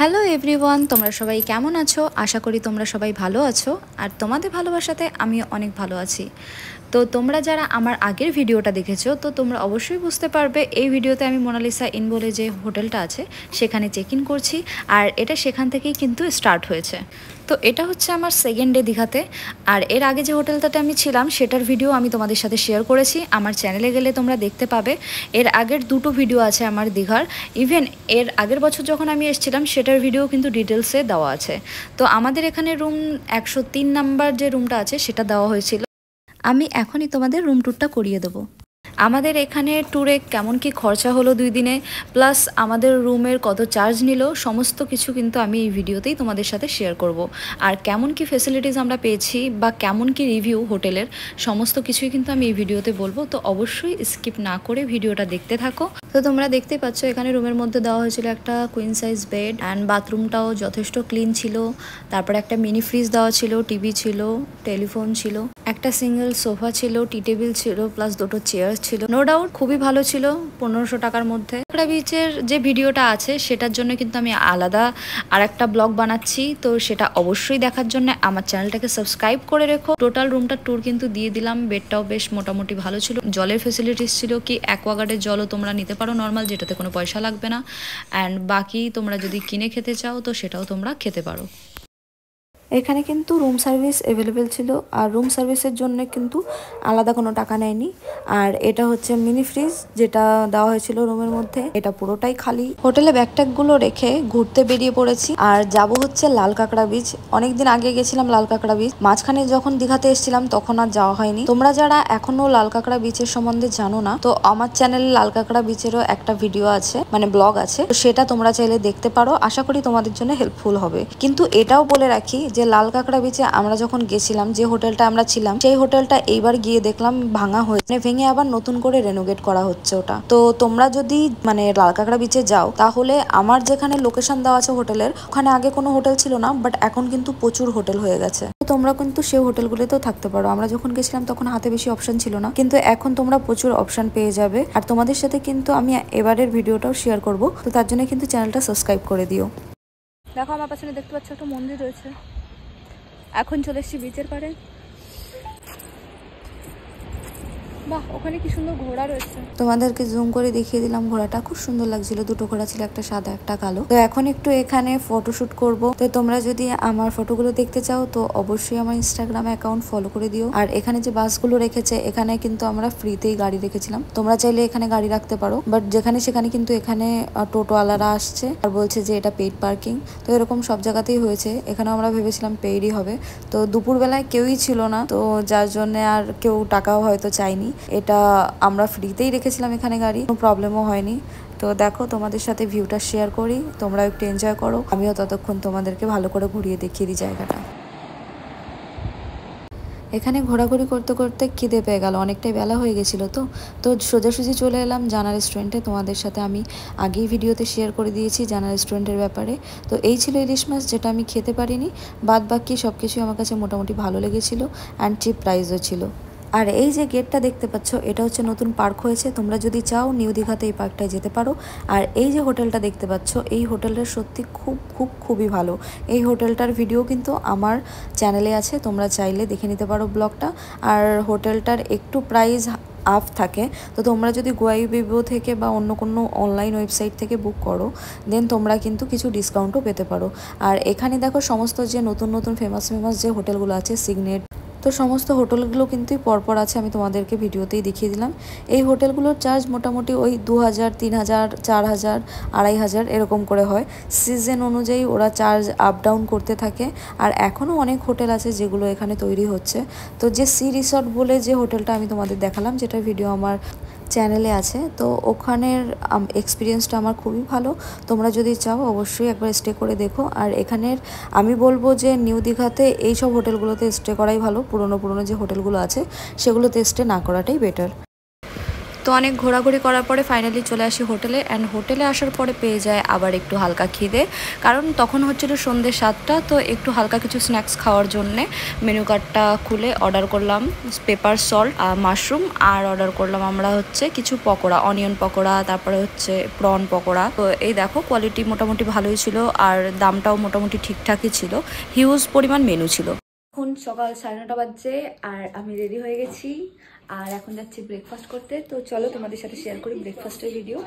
Hello everyone, তোমরা সবাই কেমন আছো? আশা করি তোমরা সবাই ভালো আছো। আর তোমাদের ভালোবাসাতে আমি অনেক ভালো আছি। তো তোমরা যারা আমার আগের ভিডিওটা দেখেছো, তো তোমরা অবশ্যই বুঝতে পারবে এই ভিডিওতে আমি মোনালিসা ইন বলে যে হোটেলটা আছে সেখানে চেক ইন করছি। আর এটা সেখান থেকেই কিন্তু স্টার্ট হয়েছে। তো এটা হচ্ছে আমার সেকেন্ড ডে দীঘাতে। আর এর আগে যে হোটেলটাতে আমি ছিলাম সেটার ভিডিও আমি তোমাদের সাথে শেয়ার করেছি। আমার চ্যানেলে গেলে তোমরা দেখতে পাবে। এর আগের দুটো ভিডিও আছে আমার দীঘার। ইভেন এর আগের বছর যখন আমি এসেছিলাম সেটার ভিডিও কিন্তু ডিটেলসে দেওয়া আছে। তো আমাদের এখানে রুম 103 নাম্বার যে রুমটা আছে সেটা দেওয়া হয়েছিল। আমি এখনই তোমাদের রুম ট্যুরটা করিয়ে দেবো। আমাদের এখানে ট্যুরে কেমন কি খরচা হলো 2 দিনে, প্লাস আমাদের রুমের কত চার্জ নিল, সমস্ত কিছু কিন্তু আমি এই ভিডিওতেই তোমাদের সাথে শেয়ার করব। আর কেমন কি ফেসিলিটিস আমরা পেয়েছি বা কেমন কি রিভিউ হোটেলের, সমস্ত কিছুই কিন্তু আমি এই ভিডিওতে বলবো। তো অবশ্যই স্কিপ না করে ভিডিওটা দেখতে থাকো। তো তোমরা দেখতেই পাচ্ছ এখানে রুমের মধ্যে দেওয়া হয়েছিল একটা কুইন সাইজ বেড, অ্যান্ড বাথরুমটাও যথেষ্ট ক্লিন ছিল। তারপরে একটা মিনি ফ্রিজ দেওয়া ছিল, টিভি ছিল, টেলিফোন ছিল, একটা সিঙ্গেল সোফা ছিল, টি টেবিল ছিল, প্লাস দুটো চেয়ার ছিল। নো ডাউট খুবই ভালো ছিল 1500 টাকার মধ্যে। কাঁকড়া বিচের যে ভিডিওটা আছে সেটার জন্য কিন্তু আমি আলাদা আর একটা ব্লগ বানাচ্ছি, তো সেটা অবশ্যই দেখার জন্য আমার চ্যানেলটাকে সাবস্ক্রাইব করে রেখো। টোটাল রুমটার ট্যুর কিন্তু দিয়ে দিলাম। বেডটাও বেশ মোটামুটি ভালো ছিল। জলের ফেসিলিটিস ছিল কি অ্যাকোয়াগার্ডের জলও তোমরা নিতে পারো নর্মাল, যেটাতে কোনো পয়সা লাগবে না। অ্যান্ড বাকি তোমরা যদি কিনে খেতে চাও তো সেটাও তোমরা খেতে পারো। এখানে কিন্তু রুম সার্ভিস অ্যাভেলেবেল ছিল, আর রুম সার্ভিসের জন্য কিন্তু আলাদা কোনো টাকা নেয়নি। আর এটা হচ্ছে মিনি ফ্রিজ যেটা দেওয়া হয়েছিল রুমের মধ্যে, এটা পুরোটাই খালি। হোটেলে ব্যাগট্যাগগুলো রেখে ঘুরতে বেরিয়ে পড়েছি। আর যাব হচ্ছে লাল কাঁকড়া বিচ। অনেকদিন আগে গেছিলাম লাল কাঁকড়া বিচ, মাঝখানে যখন দীঘাতে এসেছিলাম তখন আর যাওয়া হয়নি। তোমরা যারা এখনো লাল কাঁকড়া বিচের সম্বন্ধে জানো না, তো আমার চ্যানেলে লাল কাঁকড়া বিচেরও একটা ভিডিও আছে, মানে ব্লগ আছে, তো সেটা তোমরা চাইলে দেখতে পারো। আশা করি তোমাদের জন্য হেল্পফুল হবে। কিন্তু এটাও বলে রাখি যে লাল কাঁকড়া বিচে আমরা যখন গেছিলাম, যে হোটেলটা আমরা ছিলাম, সেই হোটেলটা এইবার গিয়ে দেখলাম ভাঙা হয়েছে, ভেঙে আবার নতুন করে রেনোভেট করা হচ্ছে ওটা। তো তোমরা যদি মানে লাল কাঁকড়া বিচে যাও, তাহলে আমার যেখানে লোকেশন দেওয়া আছে হোটেলের, ওখানে আগে কোনো হোটেল ছিল না, বাট এখন কিন্তু প্রচুর হোটেল হয়ে গেছে। তোমরা কিন্তু সেই হোটেলগুলোতেও থাকতে পারো। আমরা যখন গেছিলাম তখন হাতে বেশি অপশন ছিল না, কিন্তু এখন তোমরা প্রচুর অপশন পেয়ে যাবে। আর তোমাদের সাথে কিন্তু আমি এবারের ভিডিওটাও শেয়ার করব, তো তার জন্য কিন্তু চ্যানেলটা সাবস্ক্রাইব করে দিও। দেখো আমার পাশে দেখতে পাচ্ছ একটা মন্দির রয়েছে। এখন চলে এসেছি বিচের পাড়ে। বাহ, ওখানে কি সুন্দর ঘোড়া রয়েছে। তোমাদেরকে জুম করে দেখিয়ে দিলাম ঘোড়াটা, খুব সুন্দর লাগছিল। দুটো ঘোড়া ছিল, একটা সাদা একটা কালো। তো এখন একটু এখানে ফটোশুট করব। তো তোমরা যদি আমার ফটোগুলো দেখতে চাও তো অবশ্যই আমার ইনস্টাগ্রাম অ্যাকাউন্ট ফলো করে দিও। আর এখানে যে বাসগুলো রেখেছে, এখানে কিন্তু আমরা ফ্রিতেই গাড়ি রেখেছিলাম। তোমরা চাইলে এখানে গাড়ি রাখতে পারো, বাট যেখানে সেখানে কিন্তু এখানে টোটোওয়ালারা আসছে আর বলছে যে এটা পেইড পার্কিং। তো এরকম সব জায়গাতেই হয়েছে। এখানে আমরা ভেবেছিলাম পেইডই হবে। তো দুপুরবেলায় কেউই ছিল না, তো যার জন্য আর কেউ টাকাও হয়তো চাইনি। এটা আমরা ফ্রিতেই রেখেছিলাম এখানে গাড়ি, কোনো প্রবলেমও হয়নি। তো দেখো তোমাদের সাথে ভিউটা শেয়ার করি, তোমরা একটু এনজয় করো, আমিও ততক্ষণ তোমাদেরকে ভালো করে ঘুরিয়ে দেখিয়ে দিই জায়গাটা। এখানে ঘোরাঘুরি করতে করতে খিদে পেয়ে গেল, অনেকটাই বেলা হয়ে গেছিলো। তো সোজাসুজি চলে এলাম জানা রেস্টুরেন্টে। তোমাদের সাথে আমি আগেই ভিডিওতে শেয়ার করে দিয়েছি জানা রেস্টুরেন্টের ব্যাপারে। তো এই ছিল ইলিশ মাছ, যেটা আমি খেতে পারিনি। বাদ বাকি সব কিছুই আমার কাছে মোটামুটি ভালো লেগেছিলো, অ্যান্ড চিপ প্রাইসও ছিল। আর এই যে গেটটা দেখতে পাচ্ছ, এটা হচ্ছে নতুন পার্ক হয়েছে। তোমরা যদি চাও নিউ দীঘাতে এই পার্কটায় যেতে পারো। আর এই যে হোটেলটা দেখতে পাচ্ছ, এই হোটেলটা সত্যি খুবই ভালো। এই হোটেলটার ভিডিও কিন্তু আমার চ্যানেলে আছে, তোমরা চাইলে দেখে নিতে পারো ব্লগটা। আর হোটেলটার একটু প্রাইস আপ থাকে, তো তোমরা যদি গোয়াইবিবো থেকে বা অন্য কোনো অনলাইন ওয়েবসাইট থেকে বুক করো, দেন তোমরা কিন্তু কিছু ডিসকাউন্টও পেতে পারো। আর এখানে দেখো সমস্ত যে নতুন ফেমাস যে হোটেলগুলো আছে, সিগনেট, তো সমস্ত হোটেলগুলো কিন্তু পরপর আছে, আমি তোমাদেরকে ভিডিওতেই দেখিয়ে দিলাম। এই হোটেলগুলোর চার্জ মোটামুটি ওই 2000, 3000, 4000, 2500 এরকম করে হয়। সিজন অনুযায়ী ওরা চার্জ আপ ডাউন করতে থাকে। আর এখনও অনেক হোটেল আছে যেগুলো এখানে তৈরি হচ্ছে। তো যে সি রিসর্ট বলে যে হোটেলটা আমি তোমাদের দেখালাম, যেটার ভিডিও আমার চ্যানেলে আছে, তো ওখানের এক্সপিরিয়েন্সটা আমার খুবই ভালো। তোমরা যদি চাও অবশ্যই একবার স্টে করে দেখো। আর এখানের আমি বলবো যে নিউ দীঘাতে এইসব হোটেলগুলোতে স্টে করাই ভালো। পুরনো যে হোটেলগুলো আছে সেগুলোতে স্টে না করাটাই বেটার। তো অনেক ঘোরাঘুরি করার পরে ফাইনালি চলে আসি হোটেলে, অ্যান্ড হোটেলে আসার পরে পেয়ে যায় আবার একটু হালকা খিদে, কারণ তখন হচ্ছিল সন্ধ্যে 7টা। তো একটু হালকা কিছু স্ন্যাক্স খাওয়ার জন্যে মেনু কার্ডটা খুলে অর্ডার করলাম পেপার সল্ট, মাশরুম, আর অর্ডার করলাম আমরা হচ্ছে কিছু পকোড়া, অনিয়ন পকোড়া, তারপরে হচ্ছে প্রন পকোড়া। তো এই দেখো কোয়ালিটি মোটামুটি ভালোই ছিল আর দামটাও মোটামুটি ঠিকঠাকই ছিল, হিউজ পরিমাণ মেনু ছিল। এখন সকাল 9:30 বাজছে আর আমি রেডি হয়ে গেছি আর এখন যাচ্ছি ব্রেকফাস্ট করতে। তো চলো তোমাদের সাথে শেয়ার করি ব্রেকফাস্টের ভিডিও।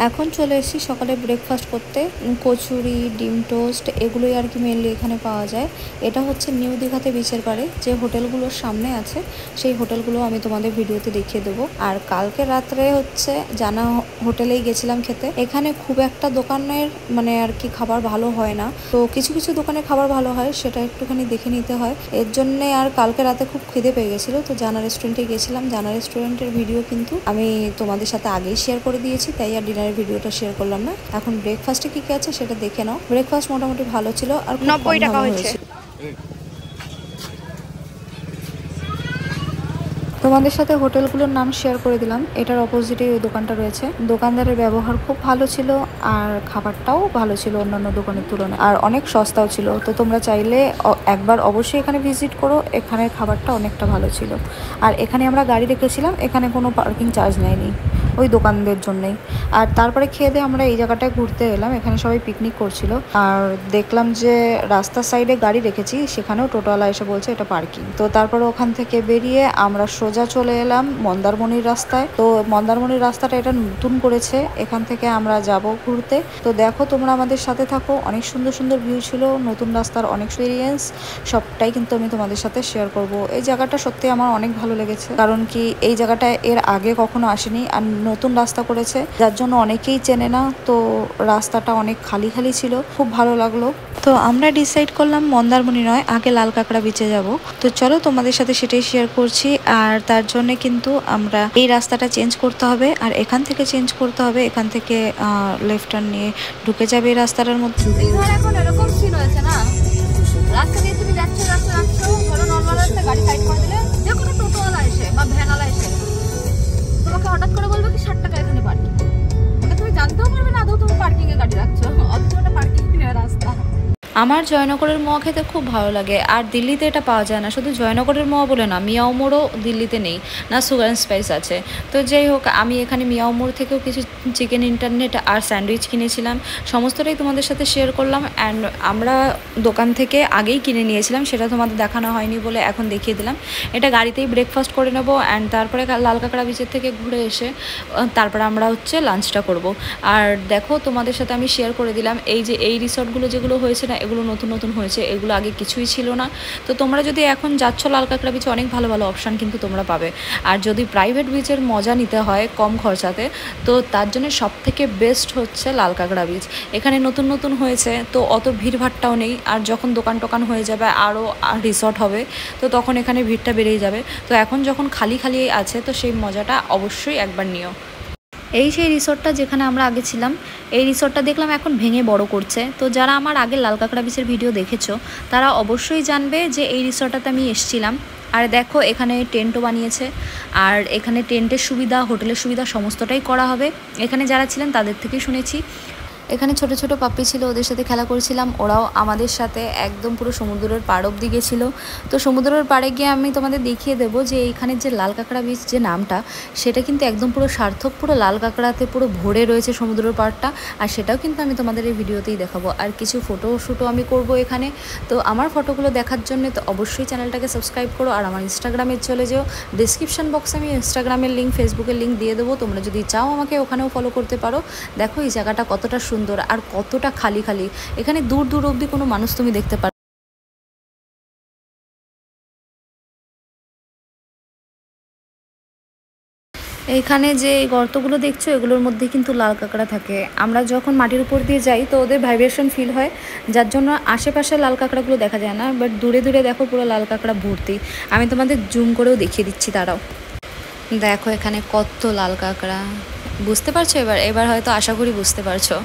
এখন চলে এসেছি সকালে ব্রেকফাস্ট করতে, কচুরি, ডিম টোস্ট, এগুলোই আর কি মেনলি এখানে পাওয়া যায়। এটা হচ্ছে নিউ দীঘাতে বিচের পাড়ে যে হোটেলগুলোর সামনে আছে, সেই হোটেলগুলো আমি তোমাদের ভিডিওতে দেখিয়ে দেবো। আর কালকে রাত্রে হচ্ছে জানা হোটেলেই গেছিলাম খেতে। এখানে খুব একটা দোকানের মানে আর কি খাবার ভালো হয় না, তো কিছু কিছু দোকানে খাবার ভালো হয়, সেটা একটুখানি দেখে নিতে হয়। এর জন্যে আর কালকে রাতে খুব খিদে পেয়ে গেছিলো, তো জানা রেস্টুরেন্টে গেছিলাম। জানা রেস্টুরেন্টের ভিডিও কিন্তু আমি তোমাদের সাথে আগেই শেয়ার করে দিয়েছি, তাই আর ডিনারের ভিডিওটা শেয়ার করলাম না। এখন ব্রেকফাস্টে কি কি আছে সেটা দেখে নাও। ব্রেকফাস্ট মোটামুটি ভালো ছিল আর 90 টাকা হয়েছে। তোমাদের সাথে হোটেলগুলোর নাম শেয়ার করে দিলাম। এটার অপোজিটে ওই দোকানটা রয়েছে। দোকানদারের ব্যবহার খুব ভালো ছিল আর খাবারটাও ভালো ছিল অন্যান্য দোকানের তুলনায়, আর অনেক সস্তাও ছিল। তো তোমরা চাইলে একবার অবশ্যই এখানে ভিজিট করো, এখানের খাবারটা অনেকটা ভালো ছিল। আর এখানে আমরা গাড়ি রেখেছিলাম, এখানে কোনো পার্কিং চার্জ নেয়নি ওই দোকানদের জন্যই। আর তারপরে খেয়ে দিয়ে আমরা এই জায়গাটায় ঘুরতে এলাম, এখানে সবাই পিকনিক করছিল। আর দেখলাম যে রাস্তার সাইডে গাড়ি রেখেছি, সেখানেও টোটোওয়ালা এসে বলছে এটা পার্কিং। তো তারপরে ওখান থেকে বেরিয়ে আমরা সোজা চলে এলাম মন্দারমণির রাস্তায়। তো মন্দারমণির রাস্তাটা এটা নতুন করেছে, এখান থেকে আমরা যাব ঘুরতে। তো দেখো তোমরা আমাদের সাথে থাকো, অনেক সুন্দর সুন্দর ভিউ ছিল, নতুন রাস্তার অনেক এক্সপিরিয়েন্স, সবটাই কিন্তু আমি তোমাদের সাথে শেয়ার করব। এই জায়গাটা সত্যি আমার অনেক ভালো লেগেছে, কারণ কি এই জায়গাটায় এর আগে কখনো আসেনি আর নতুন রাস্তা করেছে, যার জন্য অনেকেই চেনে না। তো রাস্তাটা অনেক খালি খালি ছিল, খুব ভালো লাগলো। তো আমরা ডিসাইড করলাম মন্দারমণি নয়, আগে লাল কাঁকড়া বিচে যাব। তো চলো তোমাদের সাথে সেটাই শেয়ার করছি। আর তার জন্য কিন্তু আমরা এই রাস্তাটা চেঞ্জ করতে হবে আর এখান থেকে চেঞ্জ করতে হবে, এখান থেকে লেফট টার্ন নিয়ে ঢুকে যাবে এই রাস্তাটার মধ্যে। এখন এরকম সিন হয়েছে না, রাস্তা দিয়ে তুমি যাচ্ছ ধরো নর্মাল রাস্তা, গাড়ি সাইড করে দিলে যে কোনো টোটোওয়ালা এসে বা ভ্যানওয়ালা এসে তোমাকে হঠাৎ করে বলবে কি 60 টাকা এখানে পার্কিং, মানে তুমি জানতেও পারবে না আদৌ তুমি পার্কিং এ গাড়ি রাখছো, অথচ ওটা পার্কিং রাস্তা। আমার জয়নগরের মোয়া খেতে খুব ভালো লাগে, আর দিল্লিতে এটা পাওয়া যায় না। শুধু জয়নগরের মোয়া বলে না, মিয়াও মোড়ও দিল্লিতে নেই, না সুগার অ্যান্ড স্পাইস আছে। তো যাই হোক, আমি এখানে মিয়াও মোড় থেকেও কিছু চিকেন ইন্টারনেট আর স্যান্ডউইচ কিনেছিলাম, সমস্তটাই তোমাদের সাথে শেয়ার করলাম। অ্যান্ড আমরা দোকান থেকে আগেই কিনে নিয়েছিলাম, সেটা তোমাদের দেখানো হয়নি বলে এখন দেখিয়ে দিলাম। এটা গাড়িতেই ব্রেকফাস্ট করে নেবো, অ্যান্ড তারপরে লাল কাঁকড়া বিচের থেকে ঘুরে এসে তারপরে আমরা হচ্ছে লাঞ্চটা করব। আর দেখো তোমাদের সাথে আমি শেয়ার করে দিলাম, এই যে এই রিসর্টগুলো যেগুলো হয়েছে না, এগুলো নতুন নতুন হয়েছে, এগুলো আগে কিছুই ছিল না। তো তোমরা যদি এখন যাচ্ছ লাল কাঁকড়া বিচে, অনেক ভালো ভালো অপশান কিন্তু তোমরা পাবে। আর যদি প্রাইভেট বিচের মজা নিতে হয় কম খরচাতে, তো তার জন্য সবথেকে বেস্ট হচ্ছে লাল কাঁকড়া বিচ। এখানে নতুন নতুন হয়েছে, তো অত ভিড়ভাট্টাও নেই। আর যখন দোকান টোকান হয়ে যাবে, আরও রিসর্ট হবে, তো তখন এখানে ভিড়টা বেড়েই যাবে। তো এখন যখন খালি খালি আছে, তো সেই মজাটা অবশ্যই একবার নিও। এই সেই রিসর্টটা যেখানে আমরা আগে ছিলাম, এই রিসর্টটা দেখলাম এখন ভেঙে বড় করছে। তো যারা আমার আগে লাল কাঁকড়া বিচের ভিডিও দেখেছো, তারা অবশ্যই জানবে যে এই রিসর্টটাতে আমি এসেছিলাম। আর দেখো এখানে টেন্টও বানিয়েছে, আর এখানে টেন্টের সুবিধা, হোটেলের সুবিধা সমস্তটাই করা হবে। এখানে যারা ছিলেন তাদের থেকেই শুনেছি। এখানে ছোট ছোট পাপ্পি ছিল, ওদের সাথে খেলা করছিলাম, ওরাও আমাদের সাথে একদম পুরো সমুদ্রের পাড় অব্দি গেছিলো। তো সমুদ্রের পাড়ে গিয়ে আমি তোমাদের দেখিয়ে দেবো যে এইখানে যে লাল কাঁকড়া বিচ যে নামটা, সেটা কিন্তু একদম পুরো সার্থক, পুরো লাল কাঁকড়াতে পুরো ভরে রয়েছে সমুদ্রের পাড়টা। আর সেটাও কিন্তু আমি তোমাদের এই ভিডিওতেই দেখাবো, আর কিছু ফটোশ্যুটও আমি করব এখানে। তো আমার ফটোগুলো দেখার জন্য তো অবশ্যই চ্যানেলটাকে সাবস্ক্রাইব করো, আর আমার ইনস্টাগ্রামে চলে যেও। ডিসক্রিপশন বক্সে আমি ইনস্টাগ্রামের লিঙ্ক, ফেসবুকের লিঙ্ক দিয়ে দেবো, তোমরা যদি চাও আমাকে ওখানেও ফলো করতে পারো। দেখো এই জায়গাটা কতটা সুন্দর আর কতটা খালি খালি, এখানে দূর দূর অবধি কোনো মানুষ তুমি দেখতে পারো। এইখানে যে গর্তগুলো দেখছো, এগুলোর মধ্যে কিন্তু লাল কাঁকড়া থাকে। আমরা যখন মাটির উপর দিয়ে যাই, তো ওদের ভাইব্রেশন ফিল হয়, যার জন্য আশেপাশে লাল কাঁকড়াগুলো দেখা যায় না, বাট দূরে দূরে দেখো পুরো লাল কাঁকড়া ভর্তি। আমি তোমাদের জুম করেও দেখিয়ে দিচ্ছি, দাঁড়াও। দেখো এখানে কত লাল কাঁকড়া, বুঝতে পারছো? এবার এবার হয়তো আশা করি বুঝতে পারছো।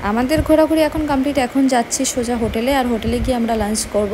আমাদের ঘোরাঘুরি এখন কমপ্লিট। এখন যাচ্ছি সোজা হোটেলে, আর হোটেলে গিয়ে আমরা লাঞ্চ করব।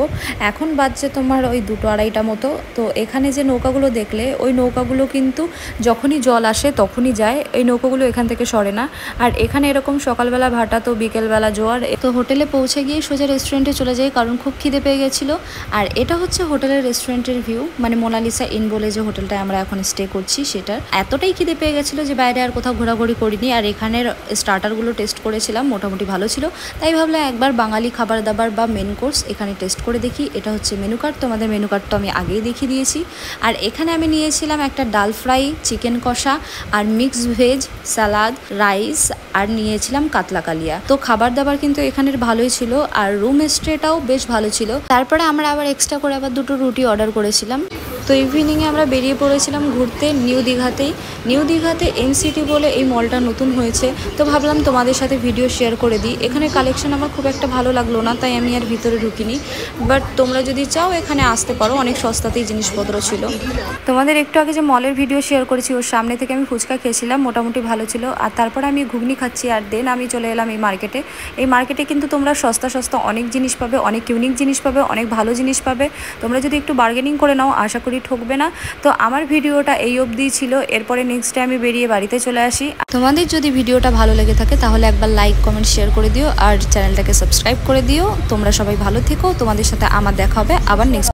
এখন বাজছে তোমার ওই 2-2:30 মতো। তো এখানে যে নৌকাগুলো দেখলে, ওই নৌকাগুলো কিন্তু যখনই জল আসে তখনই যায়, এই নৌকাগুলো এখান থেকে সরে না। আর এখানে এরকম সকালবেলা ভাটা তো বিকেলবেলা জোয়ার। তো হোটেলে পৌঁছে গিয়ে সোজা রেস্টুরেন্টে চলে যাই, কারণ খুব খিদে পেয়ে গেছিলো। আর এটা হচ্ছে হোটেলের রেস্টুরেন্টের ভিউ, মানে মোনালিসা ইন বলে যে হোটেলটায় আমরা এখন স্টে করছি সেটার। এতটাই খিদে পেয়ে গেছিলো যে বাইরে আর কোথাও ঘোরাঘুরি করিনি। আর এখানের স্টার্টারগুলো টেস্ট করেছিলাম, মোটামুটি ভালো ছিল। তাই ভাবলাম একবার বাঙালি খাবার দাবার বা মেন কোর্স এখানে টেস্ট করে দেখি। এটা হচ্ছে মেনু কার্ড, তোমাদের মেনু কার্ড তো আমি আগেই দেখিয়ে দিয়েছি। আর এখানে আমি নিয়েছিলাম একটা ডাল ফ্রাই, চিকেন কষা, আর মিক্সড ভেজ, সালাদ, রাইস, আর নিয়েছিলাম কাতলা কালিয়া। তো খাবার দাবার কিন্তু এখানের ভালোই ছিল, আর রুম স্টেটাও বেশ ভালো ছিল। তারপরে আমরা আবার এক্সট্রা করে আবার 2টো রুটি অর্ডার করেছিলাম। তো ইভিনিংয়ে আমরা বেরিয়ে পড়েছিলাম ঘুরতে নিউ দীঘাতেই। নিউ দীঘাতে এনসিটি বলে এই মলটা নতুন হয়েছে, তো ভাবলাম তোমাদের সাথে ভিডিও শেয়ার করে দিই। এখানে কালেকশন আমার খুব একটা ভালো লাগলো না, তাই আমি আর ভিতরে ঢুকিনি। বাট তোমরা যদি চাও এখানে আসতে পারো, অনেক সস্তাতেই জিনিসপত্র ছিল। তোমাদের একটু আগে যে মলের ভিডিও শেয়ার করেছি, ওর সামনে থেকে আমি ফুচকা খেয়েছিলাম, মোটামুটি ভালো ছিল। আর তারপরে আমি ঘুগনি খাচ্ছি, আর দেন আমি চলে এলাম এই মার্কেটে। এই মার্কেটে কিন্তু তোমরা সস্তা সস্তা অনেক জিনিস পাবে, অনেক ইউনিক জিনিস পাবে, অনেক ভালো জিনিস পাবে। তোমরা যদি একটু বার্গেনিং করে নাও, আশা করি ঠকবে না। তো আমার ভিডিওটা এই অবধি ছিল, এরপরে নেক্সট ডে আমি বেরিয়ে বাড়িতে চলে আসি। তোমাদের যদি ভিডিওটা ভালো লেগে থাকে তাহলে একবার লাইক, কমেন্ট, শেয়ার করে দিও, আর চ্যানেলটাকে সাবস্ক্রাইব করে দিও। তোমরা সবাই ভালো থেকো, তোমাদের সাথে আমার দেখা হবে আবার নেক্সট